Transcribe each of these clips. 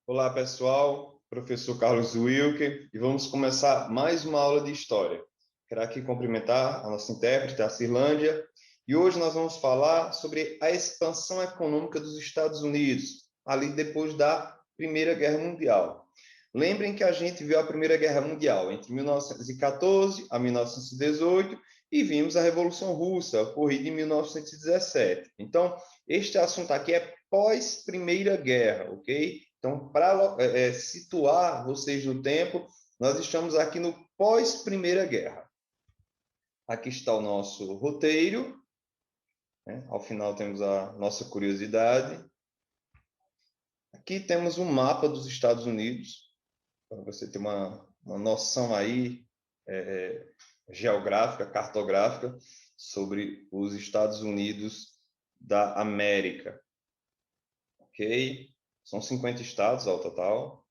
Olá, pessoal. Professor Carlos Wilker, e vamos começar mais uma aula de História. Quero aqui cumprimentar a nossa intérprete, a Cirlândia, e hoje nós vamos falar sobre a expansão econômica dos Estados Unidos, ali depois da Primeira Guerra Mundial. Lembrem que a gente viu a Primeira Guerra Mundial entre 1914 a 1918 e vimos a Revolução Russa, ocorrida em 1917. Então, este assunto aqui é pós-Primeira Guerra, ok? Então, para situar vocês no tempo, nós estamos aqui no pós-Primeira Guerra. Aqui está o nosso roteiro, né? Ao final temos a nossa curiosidade. Aqui temos um mapa dos Estados Unidos, para você ter uma noção aí geográfica, cartográfica, sobre os Estados Unidos da América. Ok? São 50 estados ao total.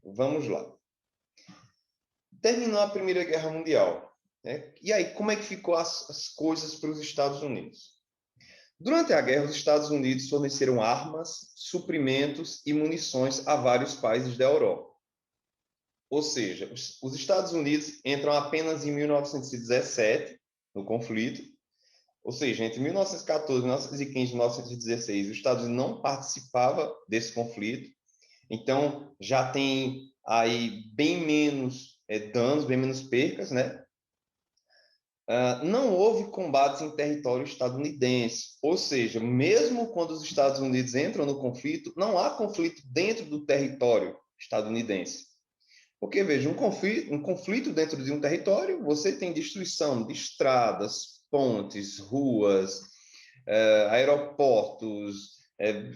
Vamos lá. Terminou a Primeira Guerra Mundial, né? E aí, como é que ficou as coisas para os Estados Unidos? Durante a guerra, os Estados Unidos forneceram armas, suprimentos e munições a vários países da Europa. Ou seja, os Estados Unidos entram apenas em 1917 no conflito, ou seja, entre 1914, 1915 e 1916, os Estados Unidos não participava desse conflito, então já tem aí bem menos danos, bem menos percas, né? Não houve combates em território estadunidense, ou seja, mesmo quando os Estados Unidos entram no conflito, não há conflito dentro do território estadunidense. Porque, veja, um conflito dentro de um território, você tem destruição de estradas, pontes, ruas, aeroportos,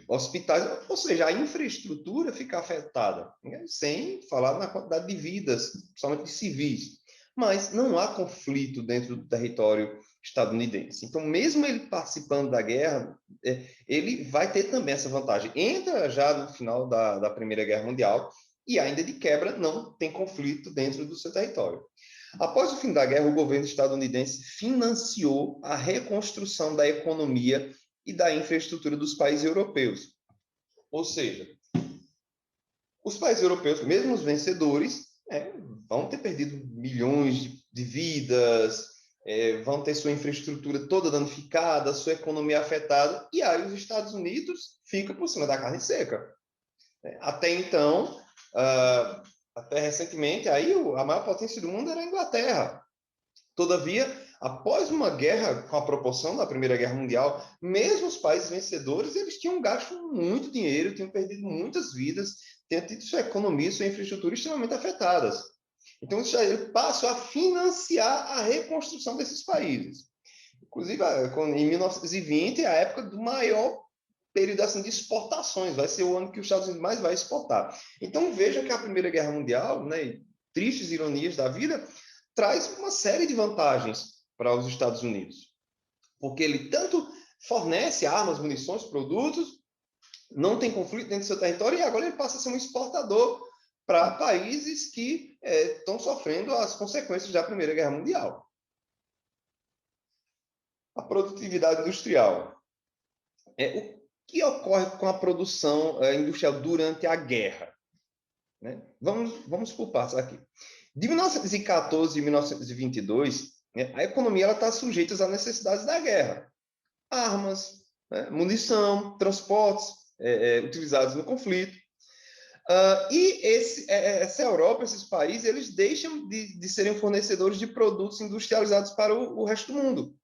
hospitais, ou seja, a infraestrutura fica afetada, né? Sem falar na quantidade de vidas, principalmente de civis. Mas não há conflito dentro do território estadunidense. Então, mesmo ele participando da guerra, ele vai ter também essa vantagem. Entra já no final da Primeira Guerra Mundial e ainda de quebra não tem conflito dentro do seu território. Após o fim da guerra, o governo estadunidense financiou a reconstrução da economia e da infraestrutura dos países europeus. Ou seja, os países europeus, mesmo os vencedores, vão ter perdido milhões de vidas, vão ter sua infraestrutura toda danificada, sua economia afetada, e aí os Estados Unidos ficam por cima da carne seca. Até então, até recentemente, aí a maior potência do mundo era a Inglaterra. Todavia, após uma guerra com a proporção da Primeira Guerra Mundial, mesmo os países vencedores, eles tinham gasto muito dinheiro, tinham perdido muitas vidas, tinham tido sua economia, sua infraestrutura extremamente afetadas. Então, ele passou a financiar a reconstrução desses países. Inclusive, em 1920, é a época do maior período assim, de exportações, vai ser o ano que os Estados Unidos mais vai exportar. Então, veja que a Primeira Guerra Mundial, né, tristes ironias da vida, traz uma série de vantagens para os Estados Unidos, porque ele tanto fornece armas, munições, produtos, não tem conflito dentro do seu território, e agora ele passa a ser um exportador para países que estão sofrendo as consequências da Primeira Guerra Mundial. A produtividade industrial. O que ocorre com a produção industrial durante a guerra? Né? Vamos por partes aqui. De 1914 a 1922, né, a economia está sujeita às necessidades da guerra. Armas, né, munição, transportes utilizados no conflito. Essa Europa, esses países, eles deixam de serem fornecedores de produtos industrializados para o resto do mundo.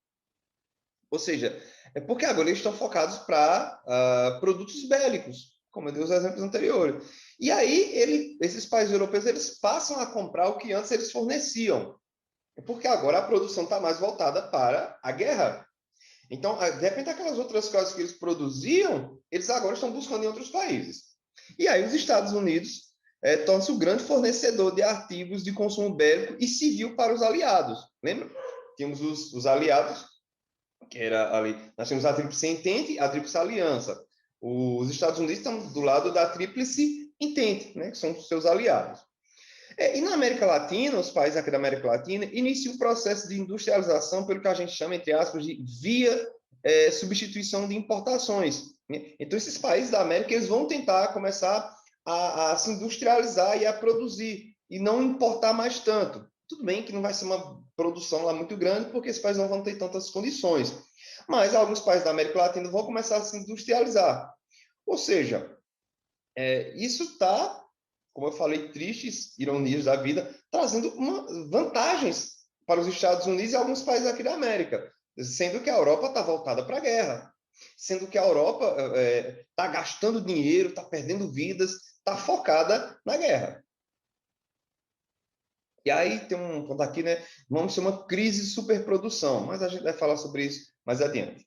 Ou seja, porque agora eles estão focados para produtos bélicos, como eu dei os exemplos anteriores. E aí, esses países europeus, eles passam a comprar o que antes eles forneciam, porque agora a produção está mais voltada para a guerra. Então, de repente, aquelas outras coisas que eles produziam, eles agora estão buscando em outros países. E aí, os Estados Unidos tornam-se o grande fornecedor de artigos de consumo bélico e civil para os aliados. Lembra? Tínhamos os aliados, que era ali, nós temos a Tríplice Entente, a Tríplice Aliança. Os Estados Unidos estão do lado da Tríplice Entente, né, que são os seus aliados. E na América Latina, os países aqui da América Latina iniciam o processo de industrialização pelo que a gente chama, entre aspas, de via substituição de importações. Então, esses países da América, eles vão tentar começar a se industrializar e a produzir, e não importar mais tanto. Tudo bem que não vai ser uma produção lá muito grande, porque esses países não vão ter tantas condições. Mas alguns países da América Latina vão começar a se industrializar. Ou seja, isso está, como eu falei, tristes ironias da vida, trazendo vantagens para os Estados Unidos e alguns países aqui da América, sendo que a Europa está voltada para a guerra, sendo que a Europa está gastando dinheiro, está perdendo vidas, está focada na guerra. E aí tem um ponto aqui, né? Vamos ter uma crise de superprodução, mas a gente vai falar sobre isso mais adiante.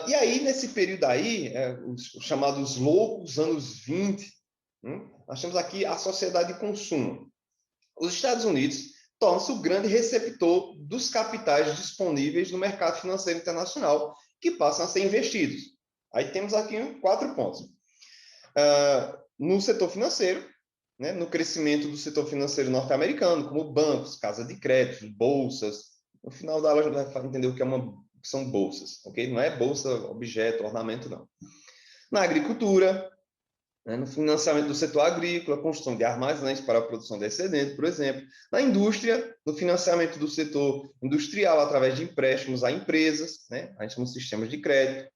E aí, nesse período aí, os chamados loucos anos 20, nós temos aqui a sociedade de consumo. Os Estados Unidos tornam-se o grande receptor dos capitais disponíveis no mercado financeiro internacional, que passam a ser investidos. Aí temos aqui 4 pontos. No setor financeiro, né, no crescimento do setor financeiro norte-americano, como bancos, casa de crédito, bolsas. No final da aula a gente vai entender o que são bolsas, ok? Não é bolsa, objeto, ornamento, não. Na agricultura, né, no financiamento do setor agrícola, construção de armazéns para a produção de excedente, por exemplo. Na indústria, no financiamento do setor industrial através de empréstimos a empresas, né? A gente chama de sistemas de crédito.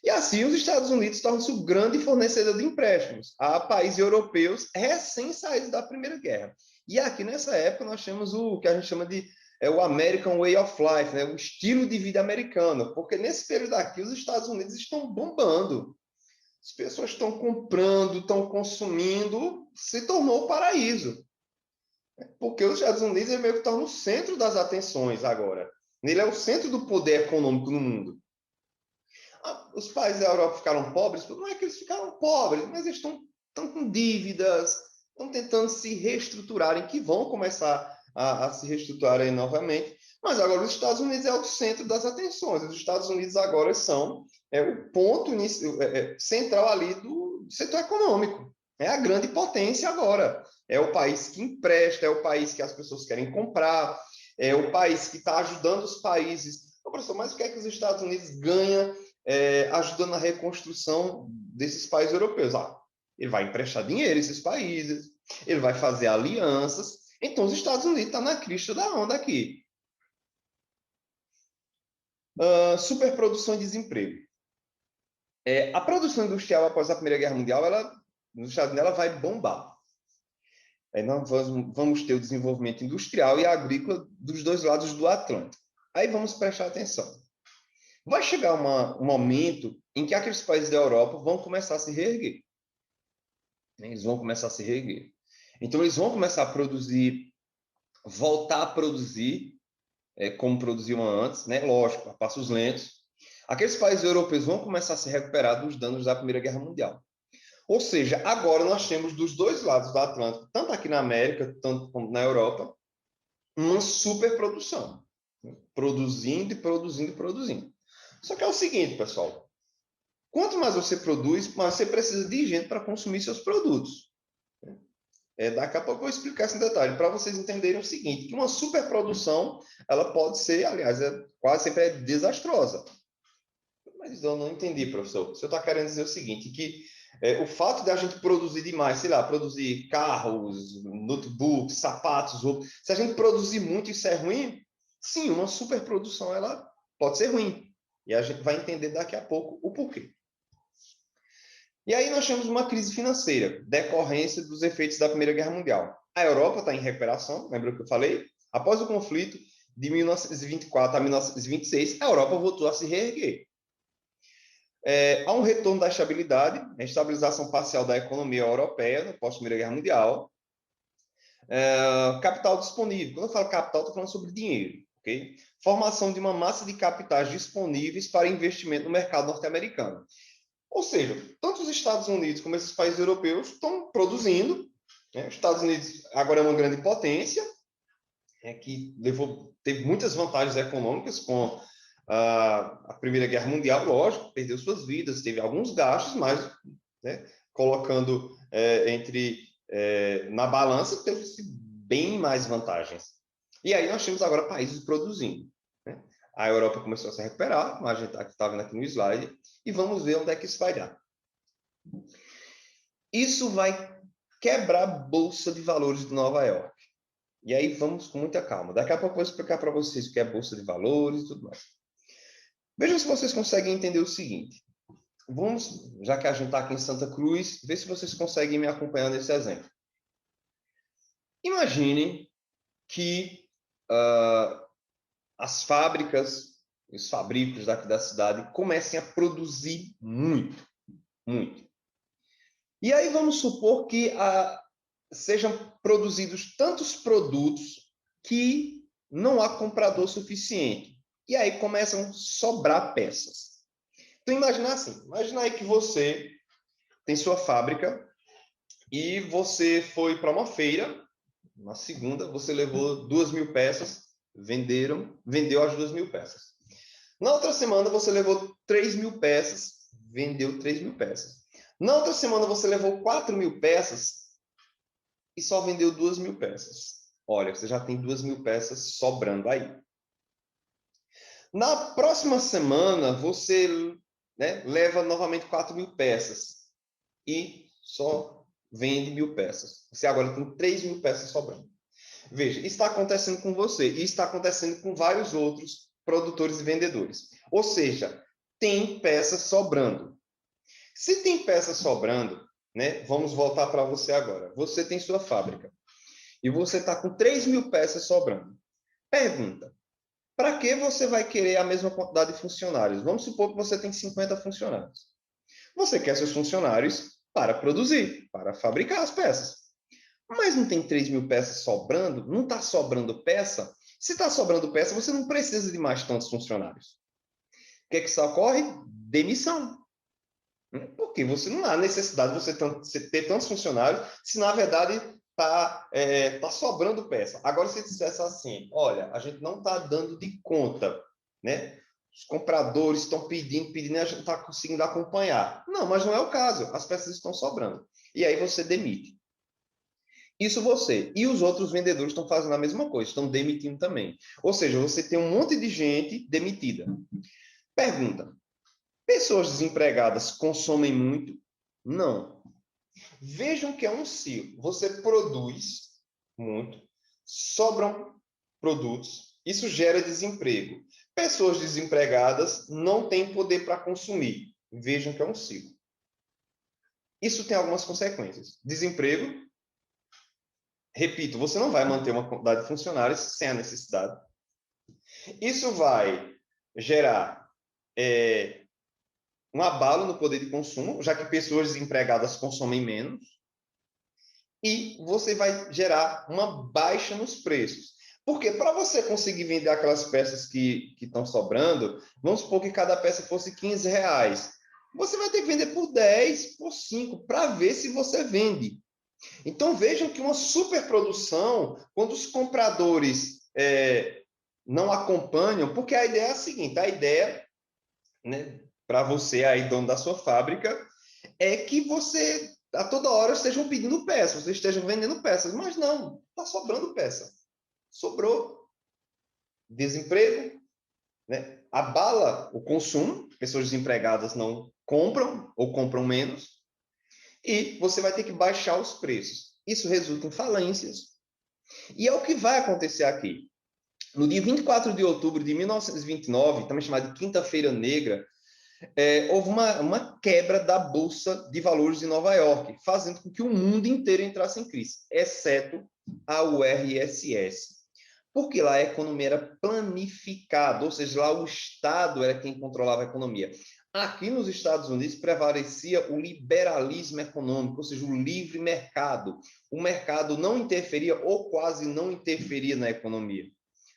E assim, os Estados Unidos tornam-se o grande fornecedor de empréstimos a países europeus recém-saídos da Primeira Guerra. E aqui, nessa época, nós temos o que a gente chama de o American Way of Life, né? O estilo de vida americano, porque nesse período aqui, os Estados Unidos estão bombando. As pessoas estão comprando, estão consumindo, se tornou o paraíso. Porque os Estados Unidos meio que estão no centro das atenções agora. Ele é o centro do poder econômico no mundo. Os países da Europa ficaram pobres? Não é que eles ficaram pobres, mas eles estão com dívidas, estão tentando se reestruturarem, que vão começar a se reestruturarem novamente. Mas agora os Estados Unidos é o centro das atenções. Os Estados Unidos agora são o ponto central ali do setor econômico. É a grande potência agora. É o país que empresta, é o país que as pessoas querem comprar, é o país que está ajudando os países. Professor, mas o que é que os Estados Unidos ganham ajudando na reconstrução desses países europeus? Ele vai emprestar dinheiro a esses países, ele vai fazer alianças. Então, os Estados Unidos estão na crista da onda aqui. Superprodução e desemprego. A produção industrial após a Primeira Guerra Mundial, nos Estados Unidos, ela vai bombar. Nós vamos ter o desenvolvimento industrial e agrícola dos dois lados do Atlântico. Aí vamos prestar atenção. Vai chegar um momento em que aqueles países da Europa vão começar a se reerguer. Eles vão começar a se reerguer. Então, eles vão começar a produzir, voltar a produzir, como produziam antes, né? Lógico, a passos lentos. Aqueles países europeus vão começar a se recuperar dos danos da Primeira Guerra Mundial. Ou seja, agora nós temos dos dois lados do Atlântico, tanto aqui na América, tanto como na Europa, uma superprodução. Produzindo e produzindo e produzindo. Só que é o seguinte, pessoal. Quanto mais você produz, mais você precisa de gente para consumir seus produtos. Daqui a pouco eu vou explicar esse detalhe, para vocês entenderem o seguinte, que uma superprodução, ela pode ser, aliás, quase sempre desastrosa. Mas eu não entendi, professor. O senhor está querendo dizer o seguinte, que o fato de a gente produzir demais, sei lá, produzir carros, notebooks, sapatos, se a gente produzir muito, isso é ruim? Sim, uma superprodução, ela pode ser ruim. E a gente vai entender daqui a pouco o porquê. E aí nós temos uma crise financeira, decorrência dos efeitos da Primeira Guerra Mundial. A Europa está em recuperação, lembra que eu falei? Após o conflito de 1924 a 1926, a Europa voltou a se reerguer. Há um retorno da estabilidade, a estabilização parcial da economia europeia no pós-Primeira Guerra Mundial. Capital disponível. Quando eu falo capital, estou falando sobre dinheiro. Okay? Formação de uma massa de capitais disponíveis para investimento no mercado norte-americano. Ou seja, tanto os Estados Unidos como esses países europeus estão produzindo. Né? Os Estados Unidos agora é uma grande potência, que teve muitas vantagens econômicas com a Primeira Guerra Mundial, lógico, perdeu suas vidas, teve alguns gastos, mas né, colocando na balança, teve bem mais vantagens. E aí nós temos agora países produzindo. Né? A Europa começou a se recuperar, como a gente está vendo aqui no slide, e vamos ver onde é que isso vai dar. Isso vai quebrar a Bolsa de Valores de Nova York. E aí vamos com muita calma. Daqui a pouco eu vou explicar para vocês o que é Bolsa de Valores e tudo mais. Vejam se vocês conseguem entender o seguinte. Vamos, já que a gente está aqui em Santa Cruz, ver se vocês conseguem me acompanhar nesse exemplo. Imagine que as fábricas, os fabricos daqui da cidade comecem a produzir muito, muito. E aí vamos supor que sejam produzidos tantos produtos que não há comprador suficiente. E aí começam a sobrar peças. Então imagina assim, imagina aí que você tem sua fábrica e você foi para uma feira, na segunda, você levou 2.000 peças, vendeu as 2.000 peças. Na outra semana, você levou 3.000 peças, vendeu 3.000 peças. Na outra semana, você levou 4.000 peças e só vendeu 2.000 peças. Olha, você já tem 2.000 peças sobrando aí. Na próxima semana, você leva novamente 4.000 peças e só vende 1.000 peças. Você agora tem 3.000 peças sobrando. Veja, isso está acontecendo com você e está acontecendo com vários outros produtores e vendedores. Ou seja, tem peças sobrando. Se tem peças sobrando, vamos voltar para você agora. Você tem sua fábrica e você está com 3.000 peças sobrando. Pergunta, para que você vai querer a mesma quantidade de funcionários? Vamos supor que você tem 50 funcionários. Você quer seus funcionários para produzir, para fabricar as peças. Mas não tem 3.000 peças sobrando? Não está sobrando peça? Se está sobrando peça, você não precisa de mais tantos funcionários. O que é que isso ocorre? Demissão. Porque você não há necessidade de você ter tantos funcionários se, na verdade, tá sobrando peça. Agora, se dissesse assim, olha, a gente não está dando de conta, né? Os compradores estão pedindo, e a gente não está conseguindo acompanhar. Não, mas não é o caso. As peças estão sobrando. E aí você demite. Isso você. E os outros vendedores estão fazendo a mesma coisa, estão demitindo também. Ou seja, você tem um monte de gente demitida. Pergunta: pessoas desempregadas consomem muito? Não. Vejam que é um ciclo. Você produz muito, sobram produtos, isso gera desemprego. Pessoas desempregadas não têm poder para consumir. Vejam que é um ciclo. Isso tem algumas consequências. Desemprego. Repito, você não vai manter uma quantidade de funcionários sem a necessidade. Isso vai gerar um abalo no poder de consumo, já que pessoas desempregadas consomem menos. E você vai gerar uma baixa nos preços. Porque para você conseguir vender aquelas peças que estão sobrando, vamos supor que cada peça fosse 15 reais. Você vai ter que vender por 10, por 5, para ver se você vende. Então, vejam que uma superprodução, quando os compradores não acompanham, porque a ideia é a seguinte, a ideia, para você aí, dono da sua fábrica, é que você, a toda hora, estejam pedindo peças, vocês estejam vendendo peças, mas não, está sobrando peça. Sobrou. Desemprego, abala o consumo, pessoas desempregadas não compram ou compram menos, e você vai ter que baixar os preços. Isso resulta em falências. E é o que vai acontecer aqui. No dia 24 de outubro de 1929, também chamado de Quinta-feira Negra, houve uma quebra da Bolsa de Valores de Nova York, fazendo com que o mundo inteiro entrasse em crise, exceto a URSS. Porque lá a economia era planificada, ou seja, lá o Estado era quem controlava a economia. Aqui nos Estados Unidos prevalecia o liberalismo econômico, ou seja, o livre mercado. O mercado não interferia ou quase não interferia na economia.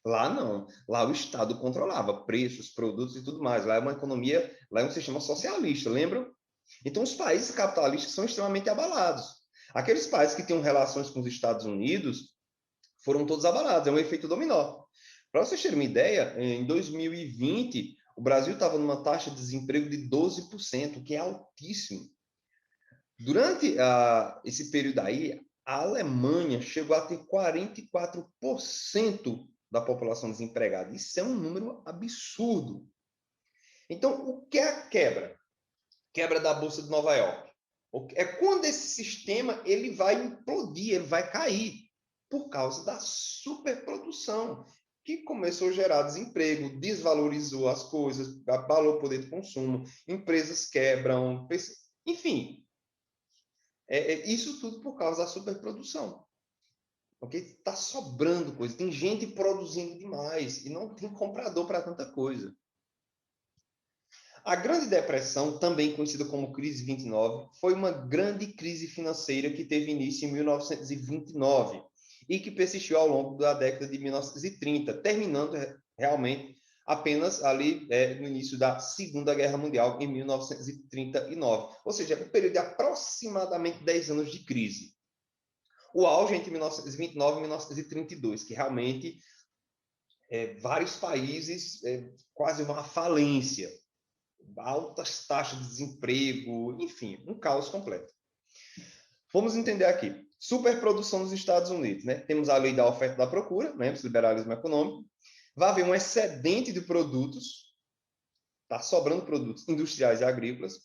Lá não. Lá o Estado controlava preços, produtos e tudo mais. Lá é uma economia, lá é um sistema socialista, lembram? Então os países capitalistas são extremamente abalados. Aqueles países que tinham relações com os Estados Unidos foram todos abalados. É um efeito dominó. Para vocês terem uma ideia, em 2020 o Brasil estava numa taxa de desemprego de 12%, que é altíssimo. Durante esse período aí, a Alemanha chegou a ter 44% da população desempregada. Isso é um número absurdo. Então, o que é a quebra? Quebra da Bolsa de Nova York. É quando esse sistema ele vai implodir, ele vai cair, por causa da superprodução, que começou a gerar desemprego, desvalorizou as coisas, abalou o poder de consumo, empresas quebram, enfim, isso tudo por causa da superprodução. Porque está sobrando coisa, tem gente produzindo demais e não tem comprador para tanta coisa. A Grande Depressão, também conhecida como Crise 29, foi uma grande crise financeira que teve início em 1929 e que persistiu ao longo da década de 1930, terminando realmente apenas ali no início da Segunda Guerra Mundial, em 1939. Ou seja, um período de aproximadamente 10 anos de crise. O auge entre 1929 e 1932, que realmente vários países quase uma falência, altas taxas de desemprego, enfim, um caos completo. Vamos entender aqui. Superprodução nos Estados Unidos, né? Temos a lei da oferta e da procura, né? O liberalismo econômico. Vai haver um excedente de produtos, está sobrando produtos industriais e agrícolas,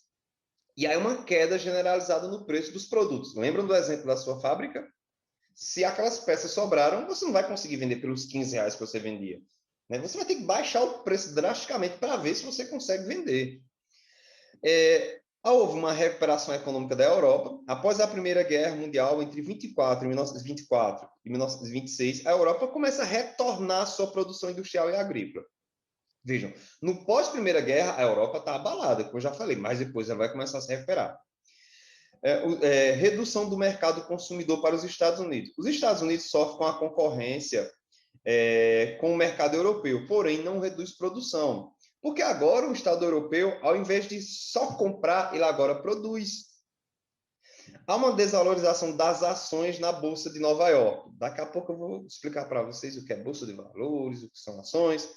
e aí uma queda generalizada no preço dos produtos. Lembram do exemplo da sua fábrica? Se aquelas peças sobraram, você não vai conseguir vender pelos R$ 15 que você vendia. Né? Você vai ter que baixar o preço drasticamente para ver se você consegue vender. Houve uma recuperação econômica da Europa. Após a Primeira Guerra Mundial, entre 1924 e 1926, a Europa começa a retornar à sua produção industrial e agrícola. Vejam, no pós-Primeira Guerra, a Europa está abalada, como eu já falei, mas depois ela vai começar a se recuperar. Redução do mercado consumidor para os Estados Unidos. Os Estados Unidos sofrem com a concorrência com o mercado europeu, porém não reduz produção. Porque agora o Estado europeu, ao invés de só comprar, ele agora produz. Há uma desvalorização das ações na Bolsa de Nova York. Daqui a pouco eu vou explicar para vocês o que é Bolsa de Valores, o que são ações.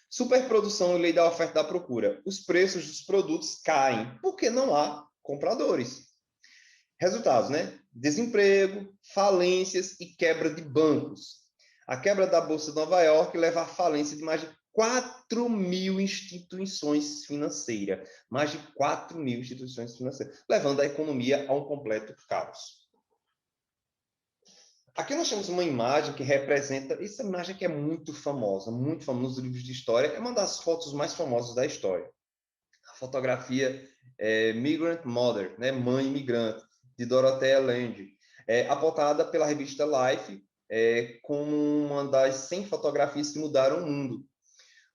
Superprodução e lei da oferta e da procura. Os preços dos produtos caem porque não há compradores. Resultados, né? Desemprego, falências e quebra de bancos. A quebra da Bolsa de Nova York leva à falência de mais de 4.000 instituições financeiras. Mais de 4.000 instituições financeiras, levando a economia a um completo caos. Aqui nós temos uma imagem que representa, essa imagem que é muito famosa nos livros de história, é uma das fotos mais famosas da história. A fotografia Migrant Mother, né? Mãe imigrante, de Dorothea Lange, apontada pela revista Life como uma das 100 fotografias que mudaram o mundo.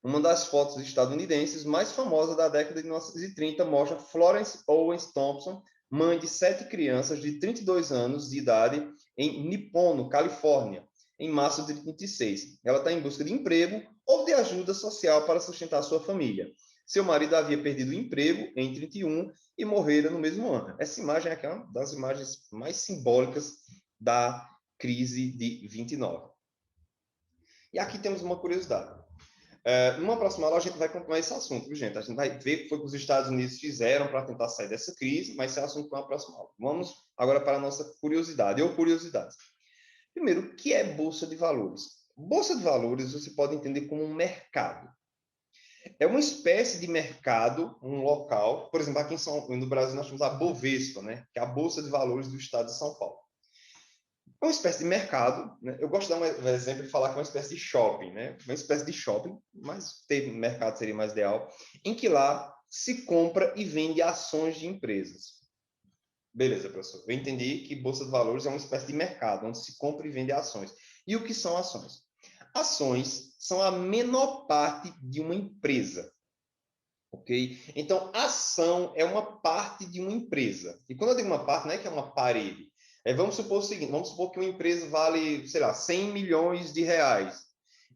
Uma das fotos estadunidenses mais famosas da década de 1930 mostra Florence Owens Thompson, mãe de 7 crianças de 32 anos de idade, em Nipono, Califórnia, em março de 1936. Ela está em busca de emprego ou de ajuda social para sustentar sua família. Seu marido havia perdido o emprego em 1931 e morrera no mesmo ano. Essa imagem aqui é uma das imagens mais simbólicas da crise de 29. E aqui temos uma curiosidade. Numa próxima aula, a gente vai continuar esse assunto, viu, gente? A gente vai ver o que foi que os Estados Unidos fizeram para tentar sair dessa crise, mas esse é o assunto para uma próxima aula. Vamos agora para a nossa curiosidade, ou curiosidades. Primeiro, o que é Bolsa de Valores? Bolsa de Valores você pode entender como um mercado. É uma espécie de mercado, um local, por exemplo, aqui no Brasil nós temos a Bovespa, né? Que é a Bolsa de Valores do Estado de São Paulo. É uma espécie de mercado, né? Eu gosto de dar um exemplo de falar que é uma espécie de shopping, né? Uma espécie de shopping, mas ter mercado seria mais ideal, em que lá se compra e vende ações de empresas. Beleza, professor. Eu entendi que Bolsa de Valores é uma espécie de mercado, onde se compra e vende ações. E o que são ações? Ações são a menor parte de uma empresa. Ok? Então, ação é uma parte de uma empresa. E quando eu digo uma parte, não é que é uma parede. Vamos supor o seguinte, vamos supor que uma empresa vale, sei lá, 100 milhões de reais.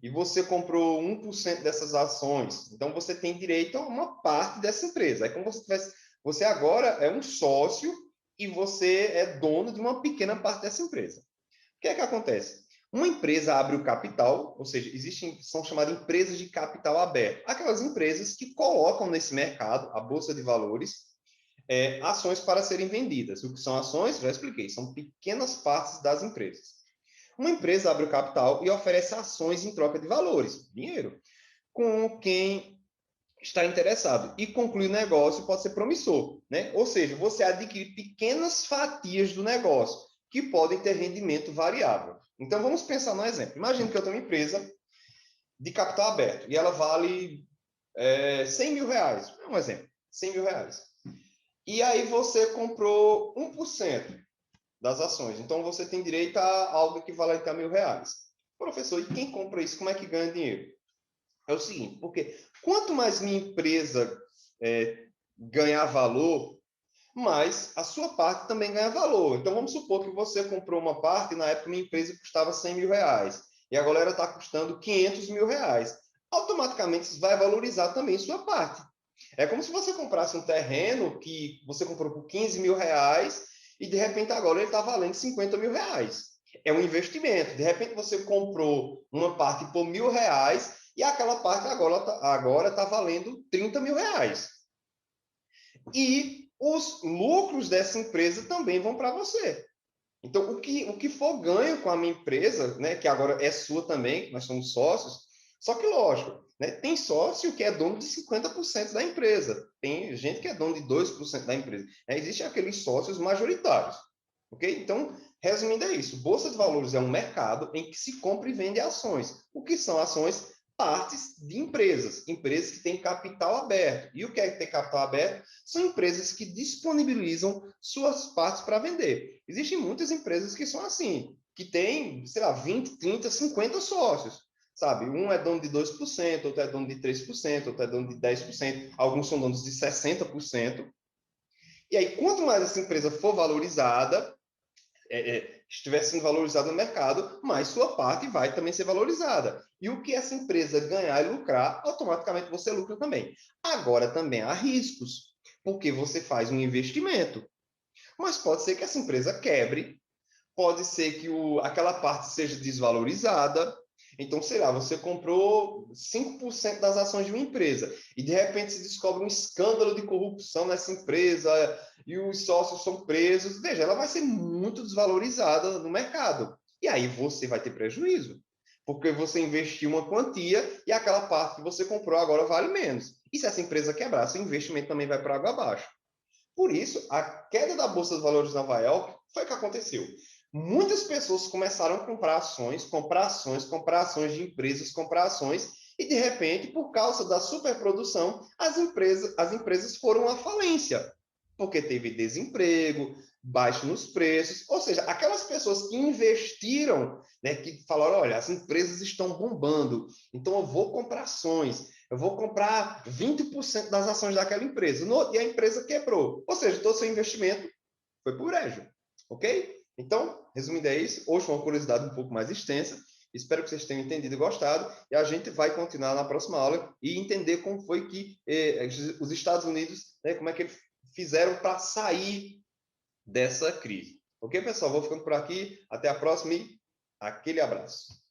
E você comprou 1% dessas ações. Então, você tem direito a uma parte dessa empresa. É como se você tivesse... Você agora é um sócio e você é dono de uma pequena parte dessa empresa. O que é que acontece? Uma empresa abre o capital, ou seja, são chamadas empresas de capital aberto. Aquelas empresas que colocam nesse mercado, a Bolsa de Valores, ações para serem vendidas. O que são ações? Já expliquei, são pequenas partes das empresas. Uma empresa abre o capital e oferece ações em troca de valores, dinheiro, com quem está interessado. E conclui o negócio pode ser promissor, né? Ou seja, você adquire pequenas fatias do negócio que podem ter rendimento variável. Então, vamos pensar no exemplo. Imagina que eu tenho uma empresa de capital aberto e ela vale 100 mil reais. É um exemplo, 100 mil reais. E aí você comprou 1% das ações. Então, você tem direito a algo equivalente a R$ 1.000. Professor, e quem compra isso, como é que ganha dinheiro? É o seguinte, porque quanto mais minha empresa ganhar valor, mais a sua parte também ganha valor. Então, vamos supor que você comprou uma parte e na época minha empresa custava 100 mil reais. E a galera está custando 500 mil reais. Automaticamente, isso vai valorizar também sua parte. É como se você comprasse um terreno que você comprou por 15 mil reais e de repente agora ele está valendo 50 mil reais. É um investimento. De repente você comprou uma parte por R$ 1.000 e aquela parte agora está valendo 30 mil reais. E os lucros dessa empresa também vão para você. Então, o que for ganho com a minha empresa, né, que agora é sua também, nós somos sócios, só que, lógico, né, tem sócio que é dono de 50% da empresa, tem gente que é dono de 2% da empresa. Existem aqueles sócios majoritários, ok? Então, resumindo é isso, Bolsa de Valores é um mercado em que se compra e vende ações. O que são ações? Partes de empresas que têm capital aberto. E o que é ter capital aberto? São empresas que disponibilizam suas partes para vender. Existem muitas empresas que são assim, que têm, sei lá, 20, 30, 50 sócios, sabe? Um é dono de 2%, outro é dono de 3%, outro é dono de 10%, alguns são donos de 60%. E aí, quanto mais essa empresa for valorizada, estiver sendo valorizada no mercado, mais sua parte vai também ser valorizada. E o que essa empresa ganhar e lucrar, automaticamente você lucra também. Agora também há riscos, porque você faz um investimento. Mas pode ser que essa empresa quebre, pode ser que aquela parte seja desvalorizada. Então, sei lá, você comprou 5% das ações de uma empresa e de repente se descobre um escândalo de corrupção nessa empresa e os sócios são presos. Veja, ela vai ser muito desvalorizada no mercado. E aí você vai ter prejuízo, porque você investiu uma quantia e aquela parte que você comprou agora vale menos. E se essa empresa quebrar, seu investimento também vai para água abaixo. Por isso, a queda da Bolsa de Valores de Nova York foi o que aconteceu. Muitas pessoas começaram a comprar ações, comprar ações de empresas, comprar ações, e de repente, por causa da superprodução, as empresas foram à falência, porque teve desemprego, baixo nos preços, ou seja, aquelas pessoas que investiram, né, que falaram, olha, as empresas estão bombando, então eu vou comprar ações, eu vou comprar 20% das ações daquela empresa, e a empresa quebrou, ou seja, todo o seu investimento foi por brejo, ok? Então, resumindo é isso, hoje foi uma curiosidade um pouco mais extensa, espero que vocês tenham entendido e gostado, e a gente vai continuar na próxima aula e entender como foi que os Estados Unidos, né, como é que eles fizeram para sair dessa crise. Ok, pessoal? Vou ficando por aqui. Até a próxima e aquele abraço.